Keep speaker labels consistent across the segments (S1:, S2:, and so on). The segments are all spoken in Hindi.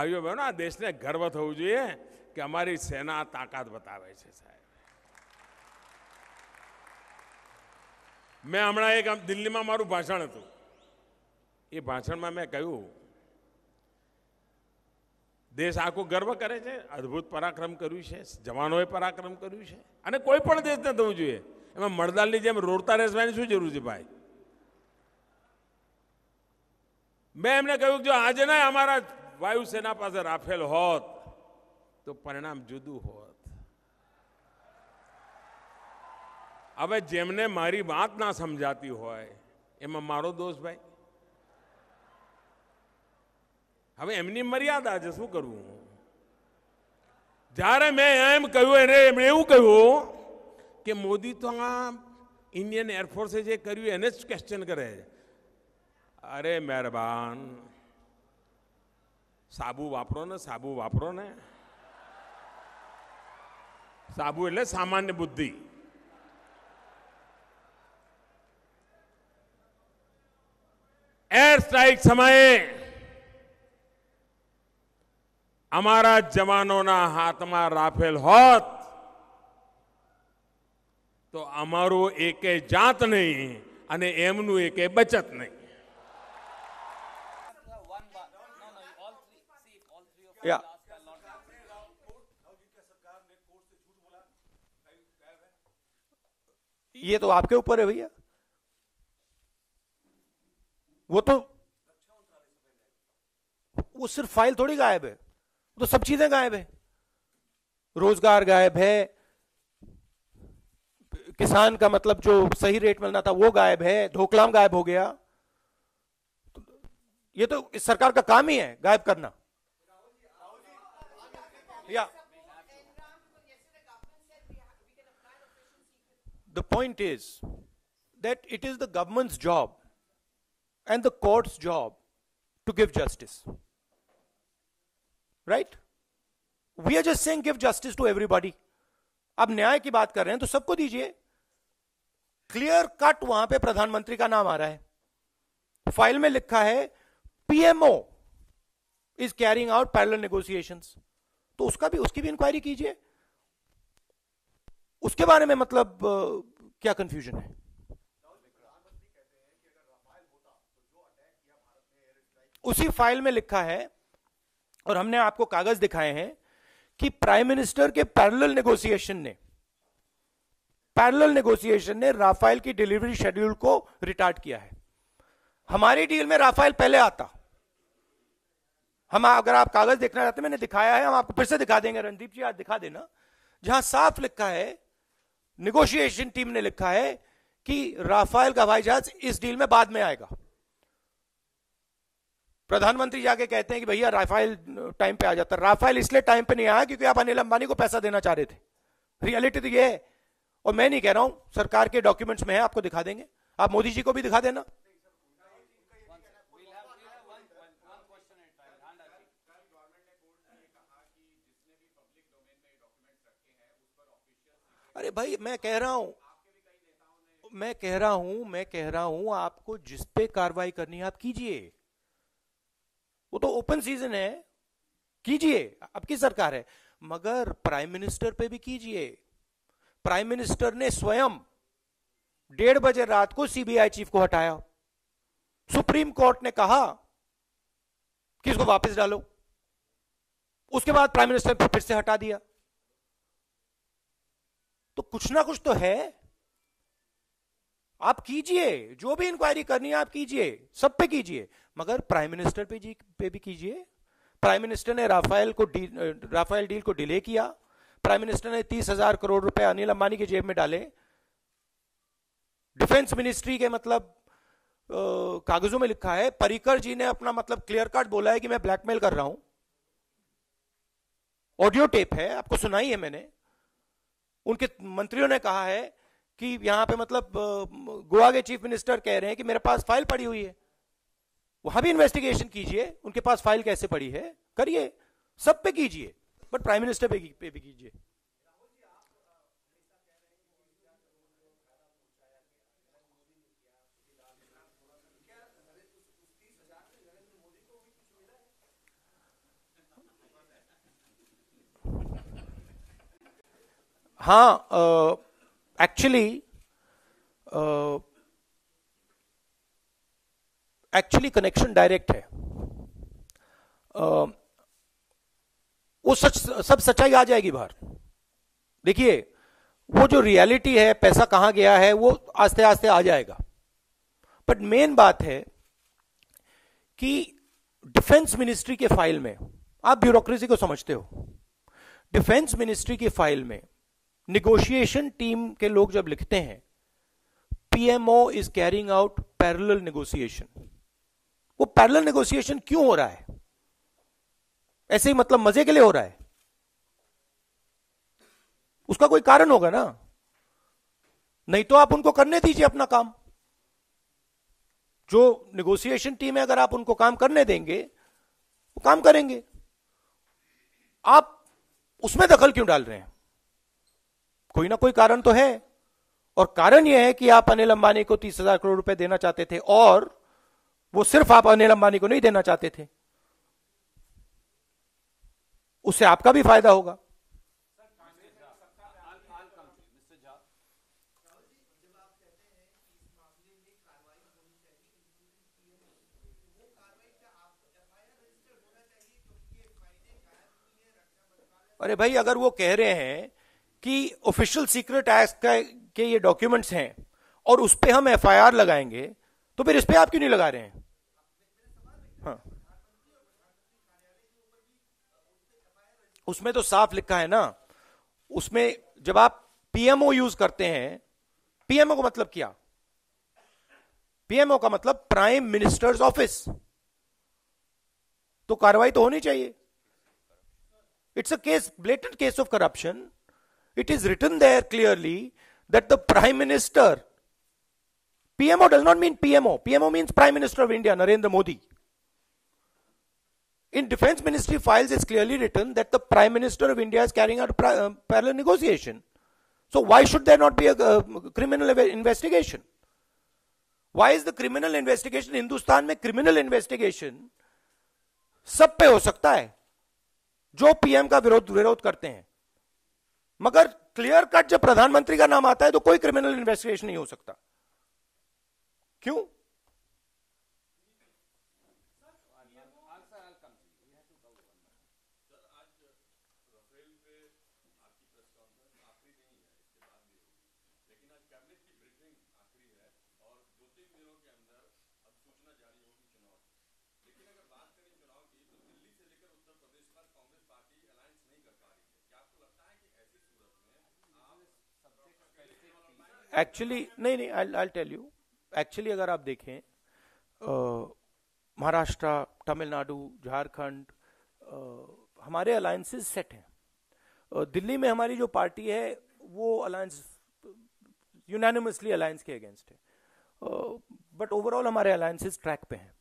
S1: ભાઈઓ બહેનો આ દેશને ગર્વ થવું જોઈએ કે અમારી સેના તાકાત બતાવે છે સાહેબ. મેં હમણાં એક દિલ્હીમાં મારું ભાષણ હતું. એ ભાષણમાં મેં કહ્યું દેશ આખો ગર્વ કરે છે, અદ્ભુત પરાક્રમ કર્યું છે, જવાનોએ પરાક્રમ કર્યું છે અને કોઈ પણ દેશને થવું જોઈએ. એમાં મળદાલની જેમ રોડતા રહેવાની શું જરૂર છે ભાઈ? મેં એમને કહ્યું જો આજે ના અમારા વાયુસેના પાસે રાફેલ હોત તો પરિણામ જુદું હોત. હવે જેમને મારી વાત ના સમજાતી હોય એમાં મારો દોષ ભાઈ? હવે એમની મર્યાદા છે, શું કરવું? જ્યારે મેં એમ કહ્યું એને એમણે એવું કહ્યું કે મોદી તો આ ઇન્ડિયન એરફોર્સે જે કર્યું એને જ ક્વેશ્ચન કરે. અરે મહેરબાન, સાબુ વાપરો ને, સાબુ વાપરો ને. સાબુ એટલે સામાન્ય બુદ્ધિ. એર સ્ટ્રાઇક સમયે અમારા જવાનોના હાથમાં રાફેલ હોત તો અમારું એકે જાત નહીં અને એમનું એકે બચત નહીં.
S2: ये तो आपके ऊपर है भैया. वो सिर्फ फाइल थोड़ी गायब है, वो तो सब चीजें गायब है. रोजगार गायब है, किसान का मतलब जो सही रेट मिलना था वो गायब है, ढोकलाम गायब हो गया. ये तो इस सरकार का काम ही है गायब करना. या the point is that it is the government's job and the court's job to give justice. Right? We are just saying give justice to everybody. अब न्याय की बात कर रहे हैं तो सबको दीजिए. क्लियर कट वहां पे प्रधानमंत्री का नाम आ रहा है, फाइल में लिखा है PMO is carrying out parallel negotiations. तो उसकी भी इंक्वायरी कीजिए. उसके बारे में मतलब क्या कंफ्यूजन है? उसी फाइल में लिखा है और हमने आपको कागज दिखाए हैं कि प्राइम मिनिस्टर के पैरेलल नेगोशिएशन ने राफेल की डिलीवरी शेड्यूल को रिटार्ड किया है. हमारी डील में राफेल पहले आता. हम अगर आप कागज देखना चाहते हैं, मैंने दिखाया है, हम आपको फिर से दिखा देंगे. रणदीप जी आज दिखा देना, जहां साफ लिखा है, नेगोशिएशन टीम ने लिखा है कि राफेल का हवाई जहाज इस डील में बाद में आएगा. प्रधानमंत्री जाके कहते हैं कि भैया राफेल टाइम पे आ जाता. राफेल इसलिए टाइम पे नहीं आया क्योंकि आप अनिल अंबानी को पैसा देना चाह रहे थे. रियलिटी तो ये है, और मैं नहीं कह रहा हूं, सरकार के डॉक्यूमेंट्स में है, आपको दिखा देंगे. आप मोदी जी को भी दिखा देना. अरे भाई मैं कह रहा हूं आपको जिस पे कार्रवाई करनी है आप कीजिए. वो तो ओपन सीजन है, कीजिए, आपकी सरकार है. मगर प्राइम मिनिस्टर पे भी कीजिए. प्राइम मिनिस्टर ने स्वयं 1:30 बजे रात को सीबीआई चीफ को हटाया. सुप्रीम कोर्ट ने कहा कि इसको वापस डालो. उसके बाद प्राइम मिनिस्टर फिर से हटा दिया. तो कुछ ना कुछ तो है. आप कीजिए, जो भी इंक्वायरी करनी है आप कीजिए, सब पे कीजिए, मगर प्राइम मिनिस्टर पे भी कीजिए. प्राइम मिनिस्टर ने राफेल डील को डिले किया. प्राइम मिनिस्टर ने 30,000 करोड़ रुपए अनिल अंबानी की जेब में डाले. डिफेंस मिनिस्ट्री के मतलब कागजों में लिखा है, पर्रिकर जी ने अपना मतलब क्लियर कट बोला है कि मैं ब्लैकमेल कर रहा हूं. ऑडियो टेप है, आपको सुनाई है मैंने. उनके मंत्रियों ने कहा है कि यहां पे मतलब गोवा के चीफ मिनिस्टर कह रहे हैं कि मेरे पास फाइल पड़ी हुई है. वहां भी इन्वेस्टिगेशन कीजिए, उनके पास फाइल कैसे पड़ी है करिए, सब पे कीजिए, बट प्राइम मिनिस्टर पे भी कीजिए. हाँ, एक्चुअली कनेक्शन डायरेक्ट है। वो सब सच्चाई आ जाएगी बाहर। देखिए, वो जो रियलिटी है, पैसा कहां गया है, वो आस्ते आस्ते आ जाएगा। बट मेन बात है कि डिफेंस मिनिस्ट्री के फाइल में, आप ब्यूरोक्रेसी को समझते हो, डिफेंस मिनिस्ट्री की फाइल में निगोशिएशन टीम के लोग जब लिखते हैं PMO is carrying out parallel negotiation, वो पैरेलल नेगोशिएशन क्यों हो रहा है? ऐसे ही मतलब मजे के लिए हो रहा है? उसका कोई कारण होगा ना, नहीं तो आप उनको करने दीजिए अपना काम। जो नेगोशिएशन टीम है, अगर आप उनको काम करने देंगे वो काम करेंगे। आप उसमें दखल क्यों डाल रहे हैं? कोई ना कोई कारण तो है, और कारण यह है कि आप अनिल अंबानी को 30,000 करोड़ रुपए देना चाहते थे, और वो सिर्फ आप अनिल अंबानी को नहीं देना चाहते थे, उससे आपका भी फायदा होगा। अरे भाई, अगर वो कह रहे हैं कि ऑफिशियल सीक्रेट एक्ट के ये डॉक्यूमेंट्स हैं और उस पे हम एफआईआर लगाएंगे, तो फिर इस पे आप क्यों नहीं लगा रहे हैं? हाँ, उसमें तो साफ लिखा है ना। उसमें जब आप पीएमओ यूज करते हैं, पीएमओ का मतलब क्या? पीएमओ का मतलब प्राइम मिनिस्टर्स ऑफिस, तो कार्रवाई तो होनी चाहिए। It's a case, blatant case of corruption. It is written there clearly that the Prime Minister, PMO does not mean PMO. PMO means Prime Minister of India, Narendra Modi. In Defense Ministry files, it's clearly written that the Prime Minister of India is carrying out a parallel negotiation. So why should there not be a criminal investigation? Why is the criminal investigation, Hindustan में criminal investigation सब पे हो सकता है जो पीएम का विरोध करते हैं, मगर क्लियर कट जब प्रधानमंत्री का नाम आता है तो कोई क्रिमिनल इन्वेस्टिगेशन नहीं हो सकता। क्यों? एक्चुअली नहीं, आई टेल यू। एक्चुअली अगर आप देखें, महाराष्ट्र, तमिलनाडु, झारखंड, हमारे अलायंसेस सेट हैं। दिल्ली में हमारी जो पार्टी है वो अलायंस यूनानिमसली अलायंस के अगेंस्ट है, बट ओवरऑल हमारे अलायंसेस ट्रैक पे हैं।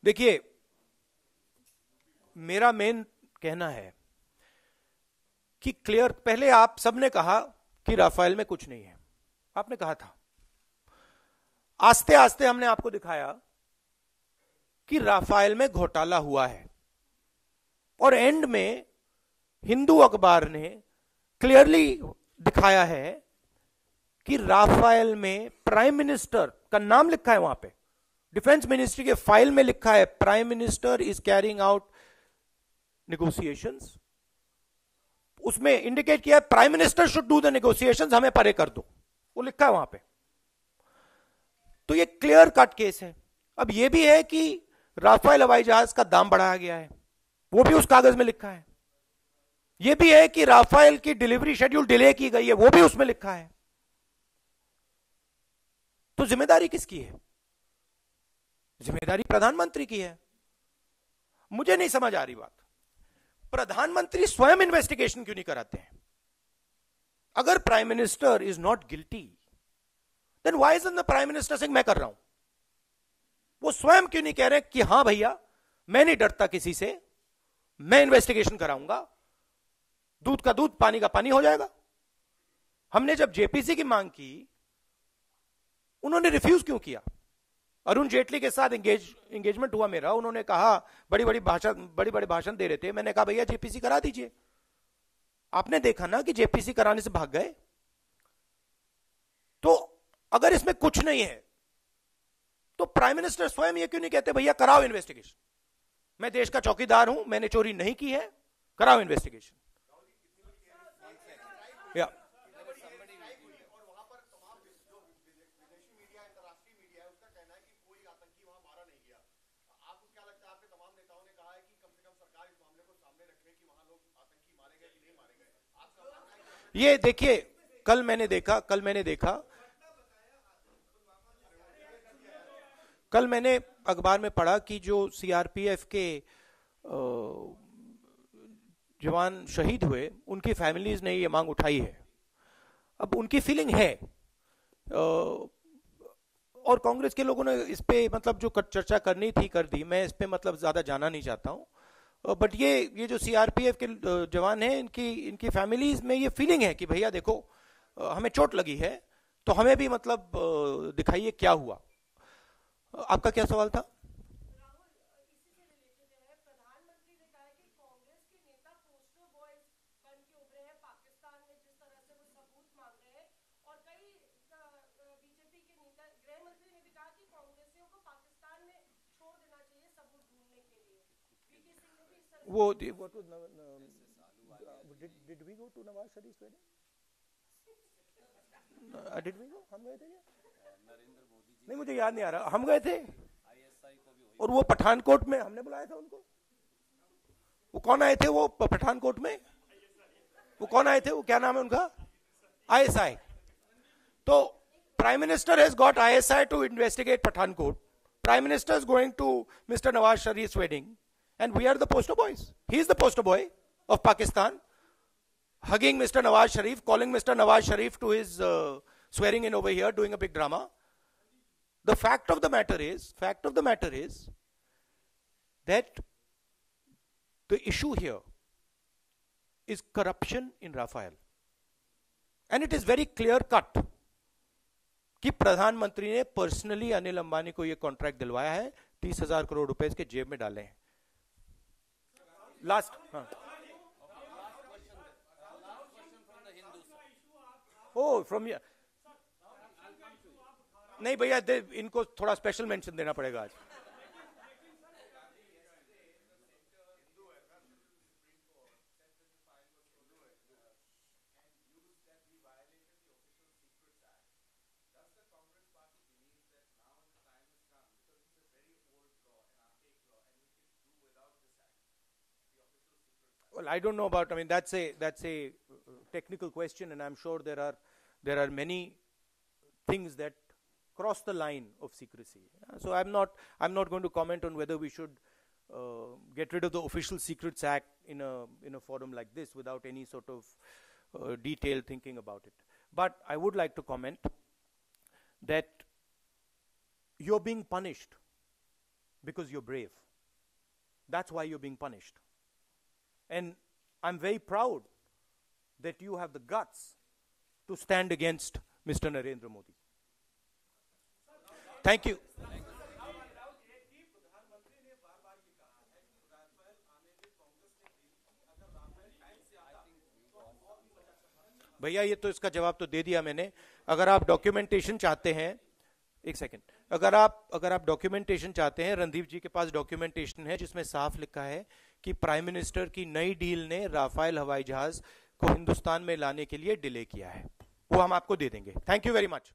S2: देखिए, मेरा मेन कहना है कि क्लियर, पहले आप सबने कहा कि राफेल में कुछ नहीं है, आपने कहा था। आस्ते आस्ते हमने आपको दिखाया कि राफेल में घोटाला हुआ है, और एंड में हिंदू अखबार ने क्लियरली दिखाया है कि राफेल में प्राइम मिनिस्टर का नाम लिखा है, वहां पे डिफेंस मिनिस्ट्री के फाइल में लिखा है prime minister is carrying out negotiations. उसमें इंडिकेट किया है prime minister should do the negotiations, हमें परे कर दो, वो लिखा है वहां पे। तो ये क्लियर कट केस है। अब ये भी है कि राफेल हवाई जहाज का दाम बढ़ाया गया है, वो भी उस कागज में लिखा है। ये भी है कि राफेल की डिलीवरी शेड्यूल डिले की गई है, वो भी उसमें लिखा है। तो जिम्मेदारी किसकी है? जिम्मेदारी प्रधानमंत्री की है। मुझे नहीं समझ आ रही बात, प्रधानमंत्री स्वयं इन्वेस्टिगेशन क्यों नहीं कराते हैं? अगर prime minister is not guilty, then why isn't the prime minister saying मैं कर रहा हूं? वो स्वयं क्यों नहीं कह रहे कि हां भैया, मैं नहीं डरता किसी से, मैं इन्वेस्टिगेशन कराऊंगा, दूध का दूध पानी का पानी हो जाएगा। हमने जब जेपीसी की मांग की, उन्होंने रिफ्यूज क्यों किया? अरुण जेटली के साथ एंगेजमेंट हुआ मेरा, उन्होंने कहा, बड़ी बड़ी भाषण दे रहे थे, मैंने कहा भैया जेपीसी करा दीजिए। आपने देखा ना कि जेपीसी कराने से भाग गए। तो अगर इसमें कुछ नहीं है तो प्राइम मिनिस्टर स्वयं ये क्यों नहीं कहते भैया कराओ इन्वेस्टिगेशन, मैं देश का चौकीदार हूं, मैंने चोरी नहीं की है, कराओ इन्वेस्टिगेशन। या ये देखिए, कल मैंने अखबार में पढ़ा कि जो सीआरपीएफ के जवान शहीद हुए, उनकी फैमिलीज ने ये मांग उठाई है। अब उनकी फीलिंग है, और कांग्रेस के लोगों ने इस पे मतलब जो चर्चा करनी थी कर दी, मैं इस पे मतलब ज्यादा जाना नहीं चाहता हूं। बट ये जो सीआरपीएफ के जवान हैं, इनकी फैमिलीज में ये फीलिंग है कि भैया देखो हमें चोट लगी है, तो हमें भी मतलब दिखाइए क्या हुआ। आपका क्या सवाल था? वो did we go to Nawaz Sharif wedding? Did we go? हम गए थे क्या? नहीं, मुझे याद नहीं आ रहा, हम गए थे। और वो पठानकोट में हमने बुलाया था उनको। वो कौन आए थे वो पठानकोट में? वो कौन आए थे? वो क्या नाम है उनका? ISI। तो prime minister has got ISI to investigate Pathankot. Prime minister is going to mister Nawaz Sharif wedding, and we are the poster boys. He is the poster boy of Pakistan, hugging Mr. Nawaz Sharif, calling Mr. Nawaz Sharif to his swearing in over here, doing a big drama. The fact of the matter is that the issue here is corruption in Rafael, and it is very clear cut कि प्रधानमंत्री ने पर्सनली अनिल अंबानी को यह कॉन्ट्रैक्ट दिलवाया है, 30,000 करोड़ रुपए इसके जेब में डाले हैं। लास्ट फ्रॉम नहीं भैया, इनको थोड़ा स्पेशल मेंशन देना पड़ेगा आज। Well, I don't know about. I mean, that's a technical question, and I'm sure there are many things that cross the line of secrecy. So I'm not going to comment on whether we should get rid of the Official Secrets Act in a forum like this without any sort of detailed thinking about it. But I would like to comment that you're being punished because you're brave. That's why you're being punished. And I'm very proud that you have the guts to stand against Mr. Narendra Modi. Thank you. भैया ये तो इसका जवाब तो दे दिया मैंने। अगर आप डॉक्यूमेंटेशन चाहते हैं, एक सेकंड, अगर आप डॉक्यूमेंटेशन चाहते हैं, रणदीप जी के पास डॉक्यूमेंटेशन है जिसमें साफ लिखा है कि प्राइम मिनिस्टर की नई डील ने राफेल हवाई जहाज को हिंदुस्तान में लाने के लिए डिले किया है। वो हम आपको दे देंगे। Thank you very much.